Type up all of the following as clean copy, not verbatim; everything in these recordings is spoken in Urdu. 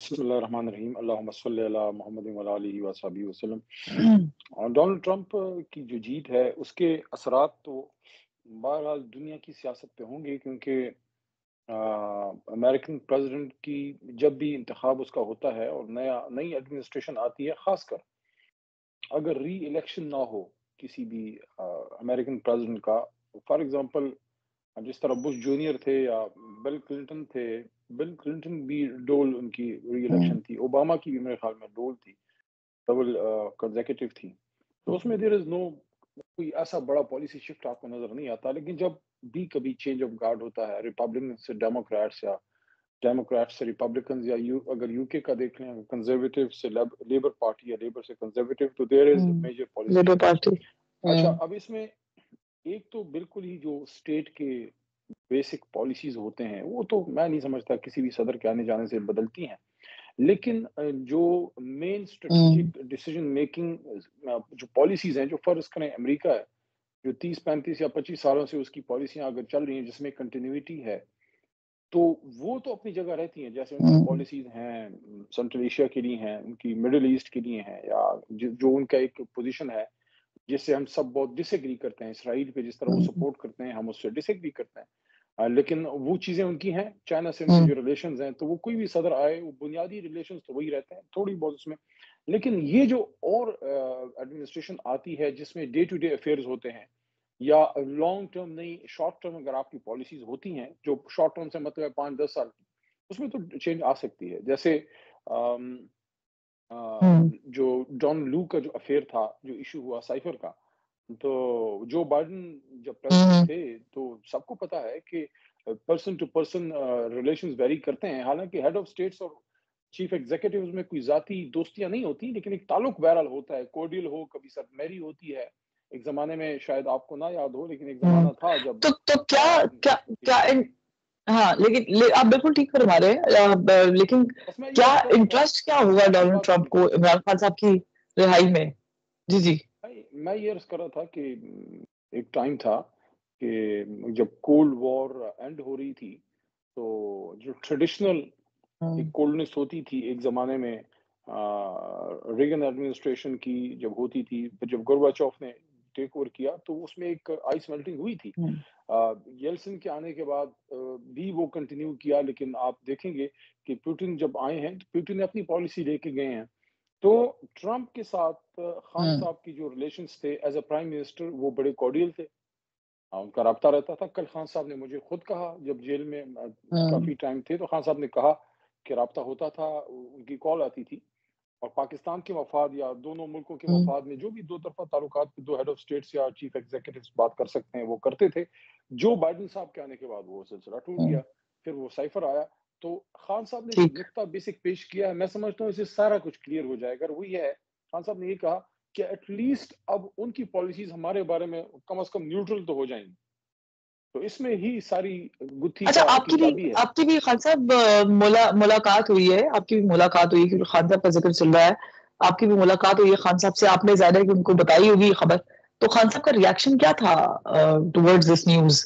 بسم اللہ الرحمن الرحیم اللہم صلی علی محمد وعلی آلہ وصحبہ وسلم۔ اور ڈونلڈ ٹرمپ کی جو جیت ہے اس کے اثرات تو بہرحال دنیا کی سیاست پہ ہوں گے، کیونکہ امریکن پریزیڈنٹ کی جب بھی انتخاب اس کا ہوتا ہے اور نئی ایڈمنسٹریشن آتی ہے، خاص کر اگر ری الیکشن نہ ہو کسی بھی امریکن پریزیڈنٹ کا، فار ایگزامپل جس طرح بش جونیئر تھے یا بل کلنٹن تھے، بل کلنٹن بھی ڈول ان کی ری الیکشن تھی، اوباما کی بھی میرے خیال میں ڈول تھی، ڈبل کنزیکٹیو تھی، تو اس میں دیر از نو کوئی ایسا بڑا پالیسی شفٹ آپ کو نظر نہیں آتا۔ لیکن جب بھی کبھی چینج آف گارڈ ہوتا ہے، ریپبلکن سے ڈیموکریٹس یا ڈیموکریٹس سے ریپبلکنز، یا اگر یو کے کا دیکھ لیں، کنزرویٹو سے لیبر پارٹی یا لیبر سے کنزرویٹو، تو there is major policy Labour shift. Party. اچھا، اب اس میں ایک تو بالکل ہی جو اسٹیٹ کے بیسک پالیسیز ہوتے ہیں وہ تو میں نہیں سمجھتا کسی بھی صدر کے آنے جانے سے بدلتی ہیں، لیکن جو مین اسٹریٹجک ڈیسیجن میکنگ جو پالیسیز ہیں، جو فرض کریں امریکہ ہے جو 30 35 یا 25 سالوں سے اس کی پالیسیاں اگر چل رہی ہیں جس میں کنٹینیوٹی ہے، تو وہ تو اپنی جگہ رہتی ہیں، جیسے ان کی پالیسیز ہیں سینٹرل ایشیا کے لیے ہیں، ان کی مڈل ایسٹ کے لیے ہیں، یا جو ان کا ایک پوزیشن ہے جس سے ہم سب بہت ڈس ایگری کرتے ہیں، اسرائیل پہ جس طرح وہ سپورٹ کرتے ہیں ہم اس سے ڈس ایگری کرتے ہیں، لیکن وہ چیزیں ان کی ہیں۔ چائنا سے ان کے جو ریلیشنز ہیں، تو وہ کوئی بھی صدر آئے وہ بنیادی ریلیشنز تو وہی رہتے ہیں، تھوڑی بہت اس میں، لیکن یہ جو اور ایڈمنسٹریشن آتی ہے جس میں ڈے ٹو ڈے افیئرز ہوتے ہیں، یا لانگ ٹرم نہیں شارٹ ٹرم اگر آپ کی پالیسیز ہوتی ہیں، جو شارٹ ٹرم سے مطلب ہے 5 10 سال کی، اس میں تو چینج آ سکتی ہے۔ جیسے جو ڈان لو کا جو افیئر تھا، جو ایشو ہوا سائفر کا، تو جو بائیڈن جب پریزیڈنٹ تھے تو سب کو پتا ہے کہ person to person relations vary کرتے ہیں، حالانکہ ہیڈ آف اسٹیٹس اور چیف ایگزیکٹوز میں کوئی ذاتی دوستیاں نہیں ہوتی، لیکن ایک تعلق بہرحال ہوتا ہے، کورڈیل ہو، کبھی سر میری ہوتی ہے۔ ایک زمانے میں شاید آپ کو نہ یاد ہو، لیکن ایک زمانہ تھا جب تو کیا ہاں، لیکن آپ بالکل ٹھیک فرما رہے ہیں، لیکن بس میں یہ کیا عرض کر رہا تھا، انٹرسٹ کیا ہوا ایک ڈونلڈ بات ٹرمپ سنیں، کو عمران خان صاحب کی رہائی میں؟ جی میں یہ عرض کر رہا تھا کہ ایک ٹائم تھا کہ جب کولڈ وار اینڈ ہو رہی تھی، تو جو ٹریڈیشنل ایک کولڈنس ہوتی تھی ایک زمانے میں ریگن ایڈمنسٹریشن کی جب ہوتی تھی، جب گورباچوف نے ٹیک اوور کیا تو اس میں ایک آئس میلٹنگ ہوئی تھی۔ یلسن کے آنے کے بعد بھی وہ کنٹینیو کیا، لیکن آپ دیکھیں گے کہ پوٹن جب آئے ہیں تو پوٹن نے اپنی پالیسی لے کے گئے ہیں۔ تو ٹرمپ کے ساتھ خان صاحب کی جو ریلیشنز تھے ایز اے پرائم منسٹر، وہ بڑے کارڈیل تھے، ان کا رابطہ رہتا تھا۔ کل خان صاحب نے مجھے خود کہا، جب جیل میں کافی ٹائم تھے تو خان صاحب نے کہا کہ رابطہ ہوتا تھا، ان کی کال آتی تھی، اور پاکستان کے مفاد یا دونوں ملکوں کے مفاد میں جو بھی دو طرفہ تعلقات پہ دو ہیڈ آف اسٹیٹس یا چیف ایگزیکٹوز بات کر سکتے ہیں وہ کرتے تھے۔ جو بائیڈن صاحب کے آنے کے بعد وہ سلسلہ ٹوٹ گیا، پھر وہ سائفر آیا۔ تو خان صاحب نے جو ٹھیک. نقطہ بیسک پیش کیا ہے، میں سمجھتا ہوں اسے سارا کچھ کلیئر ہو جائے گا۔ وہ یہ ہے، خان صاحب نے یہ کہا کہ ایٹ لیسٹ اب ان کی پالیسیز ہمارے بارے میں کم از کم نیوٹرل تو ہو جائیں گی، تو اس میں ہی ساری گتھی اچھا، کی چابی ہے۔ آپ کی بھی خان صاحب ملاقات ہوئی ہے، آپ کی بھی ملاقات ہوئی ہے، کیونکہ خان صاحب کا ذکر چل رہا ہے، آپ کی بھی ملاقات ہوئی ہے خان صاحب سے، آپ نے ظاہر ہے کہ ان کو بتائی ہوگی یہ خبر، تو خان صاحب کا ریاکشن کیا تھا ٹورڈز دس نیوز؟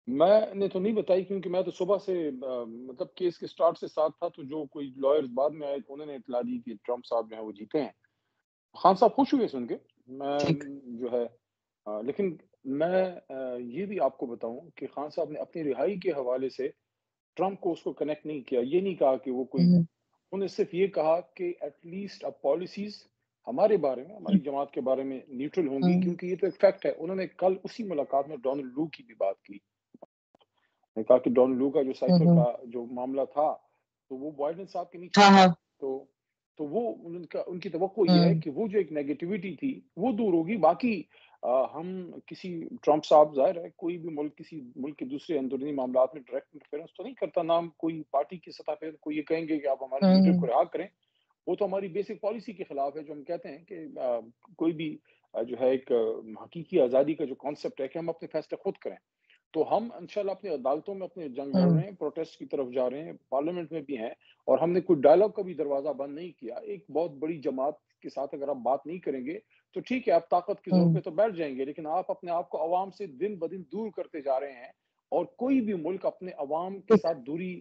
میں نے تو نہیں بتائی، کیونکہ میں تو صبح سے مطلب کیس کے سٹارٹ سے ساتھ تھا، تو جو کوئی لائرز بعد میں آئے انہوں نے اطلاع دی کہ ٹرمپ صاحب جو ہیں وہ جیتے ہیں۔ خان صاحب خوش ہوئے سن کے، میں جو ہے لیکن میں یہ بھی آپ کو بتاؤں کہ خان صاحب نے اپنی رہائی کے حوالے سے ٹرمپ کو اس کو کنیکٹ نہیں کیا، یہ نہیں کہا کہ وہ کوئی، انہوں نے صرف یہ کہا کہ ایٹ لیسٹ اب پالیسیز ہمارے بارے میں، ہماری جماعت کے بارے میں نیوٹرل ہوں گی، کیونکہ یہ تو ایک فیکٹ ہے۔ انہوں نے کل اسی ملاقات میں ڈونلڈ لو کی بھی بات کی، نے کہا کہ ڈونلڈ لو کا جو سائفر کا جو معاملہ تھا تو وہ بائیڈن صاحب کے نیچے تھا، تو وہ ان کی توقع یہ ہے کہ وہ جو ایک نیگیٹیوٹی تھی وہ دور ہوگی۔ باقی ہم کسی ٹرمپ صاحب ظاہر ہے کوئی بھی ملک کسی ملک کے دوسرے اندرونی معاملات میں ڈائریکٹ انٹرفیئرنس تو نہیں کرتا، نہ ہم کوئی پارٹی کی سطح پہ کوئی یہ کہیں گے کہ آپ ہمارے لیڈر کو رہا کریں، وہ تو ہماری بیسک پالیسی کے خلاف ہے، جو ہم کہتے ہیں کہ کوئی بھی جو ہے ایک حقیقی آزادی کا جو کانسیپٹ ہے کہ ہم اپنے فیصلے خود کریں۔ تو ہم انشاءاللہ اپنی عدالتوں میں اپنے جنگ لڑ رہے ہیں، پروٹیسٹ کی طرف جا رہے ہیں، پارلیمنٹ میں بھی ہیں، اور ہم نے کوئی ڈائلاگ کا بھی دروازہ بند نہیں کیا۔ ایک بہت بڑی جماعت کے ساتھ اگر آپ بات نہیں کریں گے تو ٹھیک ہے، آپ طاقت کے زور پہ تو بیٹھ جائیں گے، لیکن آپ اپنے آپ کو عوام سے دن بدن دور کرتے جا رہے ہیں، اور کوئی بھی ملک اپنے عوام کے ساتھ دوری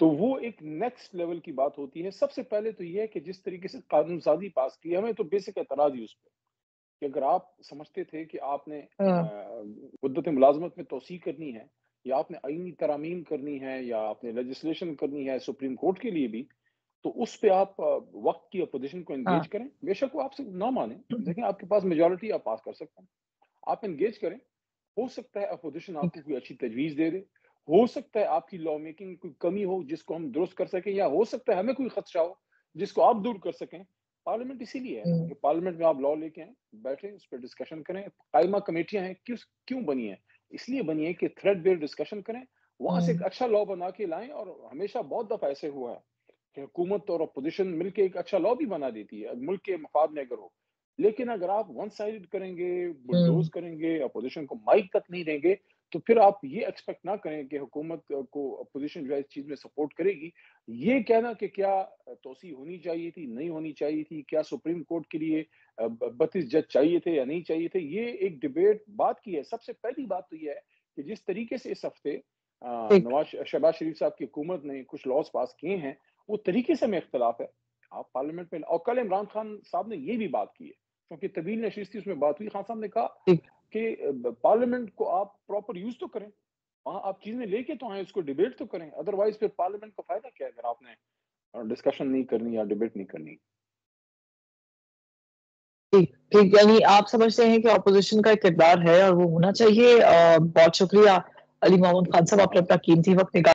تو وہ ایک نیکسٹ لیول کی بات ہوتی ہے. سب سے پہلے تو یہ ہے کہ جس طریقے سے قانون سازی پاس کی ہے, ہمیں تو بیسک اعتراض ہی اس پہ کہ اگر آپ سمجھتے تھے کہ آپ نے مدت ملازمت میں توسیع کرنی ہے, یا آپ نے آئینی ترامیم کرنی ہے, یا آپ نے لیجسلیشن کرنی ہے سپریم کورٹ کے لیے بھی, تو اس پہ آپ وقت کی اپوزیشن کو انگیج کریں. بے شک وہ آپ سے نہ مانیں, دیکھیں آپ کے پاس میجورٹی, آپ پاس کر سکتے ہیں, آپ انگیج کریں. ہو سکتا ہے اپوزیشن آپ کو کوئی اچھی تجویز دے دے, ہو سکتا ہے آپ کی لا میکنگ کوئی کمی ہو جس کو ہم درست کر سکیں, یا ہو سکتا ہے ہمیں کوئی خدشہ ہو جس کو آپ دور کر سکیں. پارلیمنٹ اسی لیے ہے نا کہ پارلیمنٹ میں آپ لا لے کے آئیں, بیٹھیں, اس پہ ڈسکشن کریں. قائمہ کمیٹیاں ہیں کیوں بنی ہیں؟ اس لیے بنی ہے کہ تھریڈ بیئر ڈسکشن کریں, وہاں سے ایک اچھا لا بنا کے لائیں. اور ہمیشہ بہت دفعہ ایسے ہوا ہے کہ حکومت اور اپوزیشن مل کے ایک اچھا لا بھی بنا دیتی ہے ملک کے مفاد میں اگر ہو. لیکن اگر آپ ون سائڈ کریں گے, بلڈوز کریں گے, اپوزیشن کو مائک تک نہیں دیں گے, تو پھر آپ یہ ایکسپیکٹ نہ کریں کہ حکومت کو اپوزیشن جو ہے اس چیز میں سپورٹ کرے گی. یہ کہنا کہ کیا توسیع ہونی چاہیے تھی, نہیں ہونی چاہیے تھی, کیا سپریم کورٹ کے لیے 32 جج چاہیے تھے یا نہیں چاہیے تھے, یہ ایک ڈبیٹ بات کی ہے. سب سے پہلی بات تو یہ ہے کہ جس طریقے سے اس ہفتے شہباز شریف صاحب کی حکومت نے کچھ لاز پاس کیے ہیں, وہ طریقے سے میں اختلاف ہے. آپ پارلیمنٹ میں, اور کل عمران خان صاحب نے یہ بھی بات کی ہے, کیونکہ طویل نشست تھی, اس میں بات ہوئی, خان صاحب نے کہا کہ پارلیمنٹ کو آپ پراپر یوز تو کریں, وہاں آپ چیزیں لے کے تو آئیں, اس کو ڈیبیٹ تو کریں, ادروائز پھر پارلیمنٹ کو فائدہ کیا ہے اگر آپ نے ڈسکشن نہیں کرنی یا ڈیبیٹ نہیں کرنی. ٹھیک, یعنی آپ سمجھتے ہیں کہ اپوزیشن کا ایک کردار ہے اور وہ ہونا چاہیے. بہت شکریہ علی محمد خان صاحب, آپ نے اپنا قیمتی وقت نکالا.